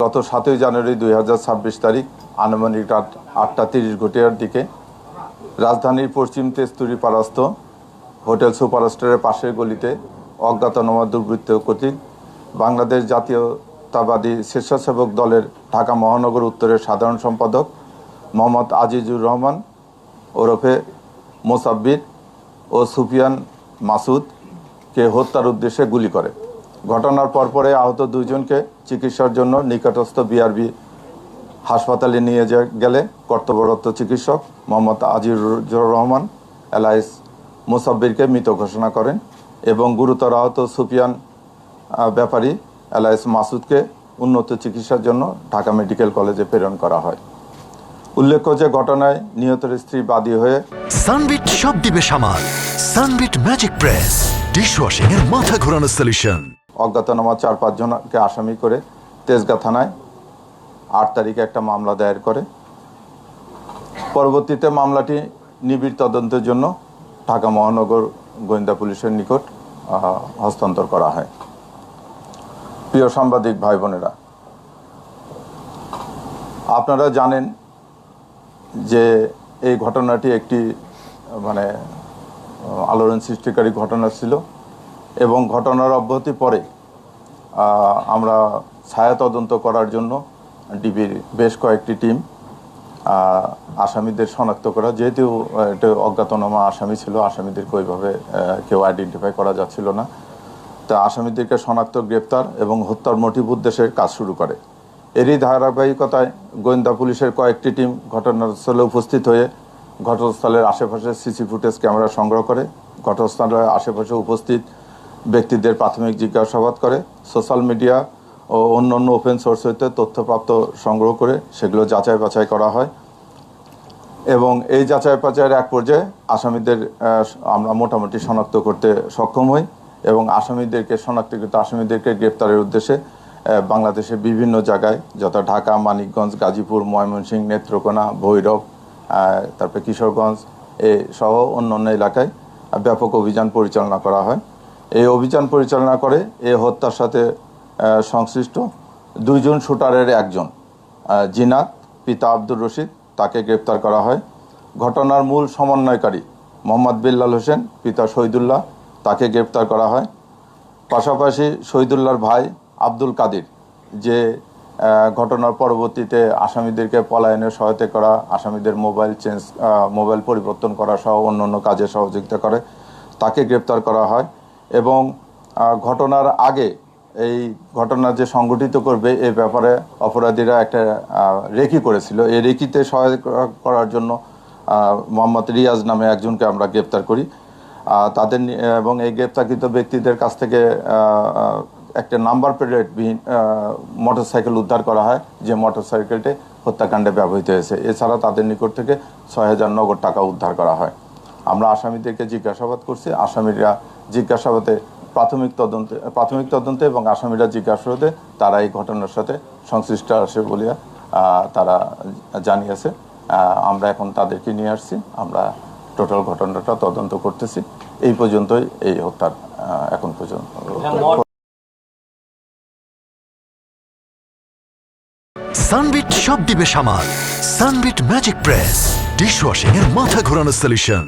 গত 7ই জানুয়ারি 2026 তারিখ আনুমানিক রাত 8:30 দিকে রাজধানীর পশ্চিম তেজতুরি পাড়াস্থ হোটেল সুপারস্টারের পাশের গলিতে অজ্ঞাতনামা দুর্বৃত্ত কর্তৃক বাংলাদেশ জাতীয়তাবাদী স্বেচ্ছাসেবক দলের ঢাকা মহানগর উত্তরের সাধারণ সম্পাদক মোহাম্মদ আজিজুর রহমান ওরফে মোসাব্বির ও সুফিয়ান মাসুদকে হত্যার উদ্দেশ্যে গুলি করে। ঘটনার পরপরে আহত দুইজনকে চিকিৎসার জন্য নিকটস্থ বিআরবি হাসপাতালে নিয়ে গেলে কর্তব্যরত চিকিৎসক মোহাম্মদ আজিজুর রহমান এলাইস মোসাব্বিরকে মৃত ঘোষণা করেন এবং গুরুতর আহত সুফিয়ান ব্যাপারী এলাইস মাসুদকে উন্নত চিকিৎসার জন্য ঢাকা মেডিকেল কলেজে প্রেরণ করা হয়। উল্লেখ্য যে ঘটনায় নিহতের স্ত্রী বাদী হয়ে সানবিট সব দিবে সামাল। সানবিট ম্যাজিক প্রেস ডিশওয়াশিং এর মাথা ঘোরানো সলিউশন। অজ্ঞাতনামা 4-5 জনকে আসামি করে তেজগাঁ থানায় 8 তারিখে একটা মামলা দায়ের করে। পরবর্তীতে মামলাটি নিবিড় তদন্তের জন্য ঢাকা মহানগর গোয়েন্দা পুলিশের নিকট হস্তান্তর করা হয়। প্রিয় সাংবাদিক ভাই বোনেরা, আপনারা জানেন যে এই ঘটনাটি একটি আলোড়ন সৃষ্টিকারী ঘটনা ছিল এবং ঘটনার অব্যাহতি পরে আমরা ছায়া তদন্ত করার জন্য ডিবির বেশ কয়েকটি টিম আসামিদের শনাক্ত করা, যেহেতু এটা অজ্ঞাতনামা আসামি ছিল, আসামিদেরকে ওইভাবে কেউ আইডেন্টিফাই করা যাচ্ছিল না, তা আসামিদেরকে শনাক্ত, গ্রেপ্তার এবং হত্যার মোটিভ উদ্দেশ্যে কাজ শুরু করে। এরই ধারাবাহিকতায় গোয়েন্দা পুলিশের কয়েকটি টিম ঘটনাস্থলে উপস্থিত হয়ে ঘটনাস্থলের আশেপাশে সিসি ফুটেজ ক্যামেরা সংগ্রহ করে, ঘটনাস্থলের আশেপাশে উপস্থিত ব্যক্তিদের প্রাথমিক জিজ্ঞাসাবাদ করে, সোশ্যাল মিডিয়া ও অন্যান্য ওপেন সোর্স হইতে তথ্যপ্রাপ্ত সংগ্রহ করে সেগুলো যাচাই বাছাই করা হয় এবং এই যাচাই বাছাইয়ের এক পর্যায়ে আসামিদের আমরা মোটামুটি শনাক্ত করতে সক্ষম হই এবং শনাক্তকৃত আসামিদেরকে গ্রেপ্তারের উদ্দেশ্যে বাংলাদেশের বিভিন্ন জায়গায়, যথা ঢাকা, মানিকগঞ্জ, গাজীপুর, ময়মনসিংহ, নেত্রকোনা, ভৈরব, তারপরে কিশোরগঞ্জ সহ অন্যান্য এলাকায় ব্যাপক অভিযান পরিচালনা করা হয়। এই অভিযান পরিচালনা করে এই হত্যার সাথে সংশ্লিষ্ট 2 জন শুটারের একজন জিনাত পিতা আব্দুর রশিদ, তাকে গ্রেপ্তার করা হয়। ঘটনার মূল সমন্বয়কারী মোহাম্মদ বিল্লাল হোসেন পিতা শহীদুল্লাহ, তাকে গ্রেপ্তার করা হয়। পাশাপাশি শহীদুল্লাহর ভাই আব্দুল কাদির, যে ঘটনার পরবর্তীতে আসামিদেরকে পলায়নে সহায়তা করা, আসামিদের মোবাইল পরিবর্তন করা সহ অন্যান্য কাজে সহযোগিতা করে, তাকে গ্রেপ্তার করা হয় এবং ঘটনার আগে এই ঘটনা যে সংগঠিত করবে এ ব্যাপারে অপরাধীরা একটা রেকি করেছিল। এই রেকিতে সহায়তা করার জন্য মোহাম্মদ রিয়াজ নামে একজনকে আমরা গ্রেপ্তার করি। তাদের এবং এই গ্রেপ্তারকৃত ব্যক্তিদের কাছ থেকে একটা নাম্বার প্লেটবিহীন মোটরসাইকেল উদ্ধার করা হয়, যে মোটরসাইকেলটি হত্যাকাণ্ডে ব্যবহৃত হয়েছে। এছাড়া তাদের নিকট থেকে 6,000 নগদ টাকা উদ্ধার করা হয়। আমরা আসামিদেরকে জিজ্ঞাসাবাদ করছি। আসামিরা জিজ্ঞাসাবাদে প্রাথমিক তদন্তে এবং আসামিরা জিজ্ঞাসাবাদে তারা এই ঘটনার সাথে সংশ্লিষ্ট আছে বলিয়া তারা জানিয়েছে। আমরা এখন তাদেরকে নিয়ে আসছি, আমরা টোটাল ঘটনাটা তদন্ত করতেছি। এই পর্যন্তই এই হত্যার এখন পর্যন্ত। সানবিট সব দিবে সামাল। সানবিট ম্যাজিক প্রেস ডিশওয়াশিং এর মাথা ঘোরানো সলিউশন।